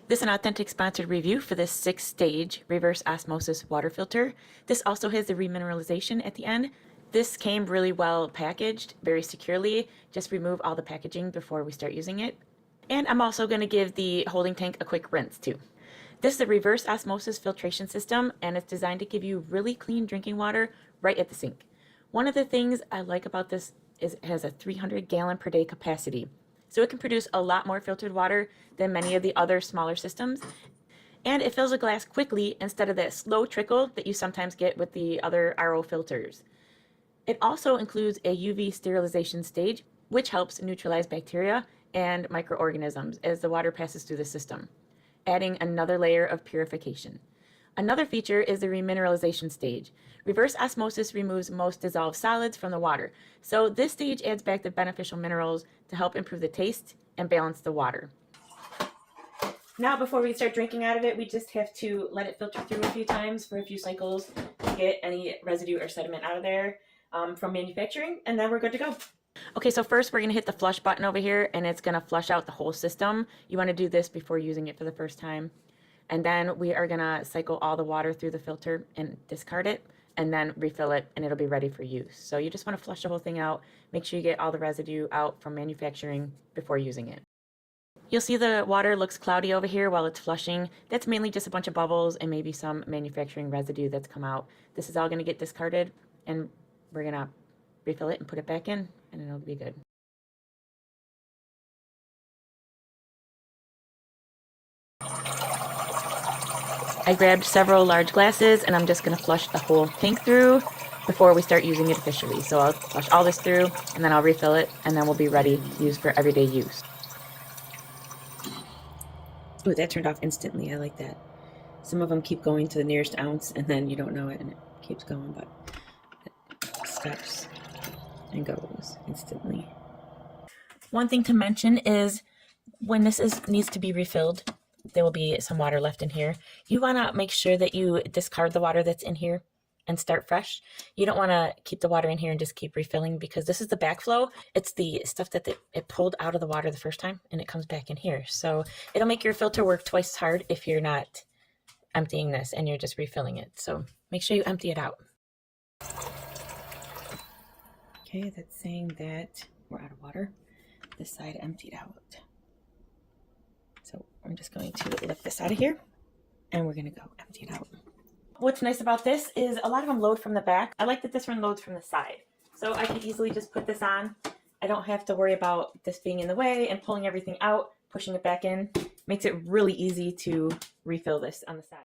This is an authentic sponsored review for this 6-stage reverse osmosis water filter. This also has the remineralization at the end. This came really well packaged, very securely. Just remove all the packaging before we start using it. And I'm also going to give the holding tank a quick rinse too. This is a reverse osmosis filtration system, and it's designed to give you really clean drinking water right at the sink. One of the things I like about this is it has a 300 gallon per day capacity. So it can produce a lot more filtered water than many of the other smaller systems. And it fills a glass quickly instead of that slow trickle that you sometimes get with the other RO filters. It also includes a UV sterilization stage, which helps neutralize bacteria and microorganisms as the water passes through the system, adding another layer of purification. Another feature is the remineralization stage. Reverse osmosis removes most dissolved solids from the water, so this stage adds back the beneficial minerals to help improve the taste and balance the water. Now, before we start drinking out of it, we just have to let it filter through a few times for a few cycles to get any residue or sediment out of there from manufacturing, and then we're good to go. Okay, so first we're going to hit the flush button over here, and it's going to flush out the whole system. You want to do this before using it for the first time. And then we are going to cycle all the water through the filter and discard it, and then refill it, and it'll be ready for use. So you just want to flush the whole thing out. Make sure you get all the residue out from manufacturing before using it. You'll see the water looks cloudy over here while it's flushing. That's mainly just a bunch of bubbles and maybe some manufacturing residue that's come out. This is all going to get discarded, and we're going to refill it and put it back in, and it'll be good. I grabbed several large glasses, and I'm just going to flush the whole tank through before we start using it officially. So I'll flush all this through, and then I'll refill it, and then we'll be ready to use for everyday use. Ooh, that turned off instantly. I like that. Some of them keep going to the nearest ounce, and then you don't know it, and it keeps going, but it stops and goes instantly. One thing to mention is when this needs to be refilled, there will be some water left in here. You want to make sure that you discard the water that's in here and start fresh. You don't want to keep the water in here and just keep refilling, because this is the backflow. It's the stuff that it pulled out of the water the first time, and it comes back in here. So it'll make your filter work twice as hard if you're not emptying this and you're just refilling it. So make sure you empty it out. Okay, that's saying that we're out of water. This side emptied out. So I'm just going to lift this out of here, and we're going to go empty it out. What's nice about this is a lot of them load from the back. I like that this one loads from the side. So I can easily just put this on. I don't have to worry about this being in the way and pulling everything out, pushing it back in. Makes it really easy to refill this on the side.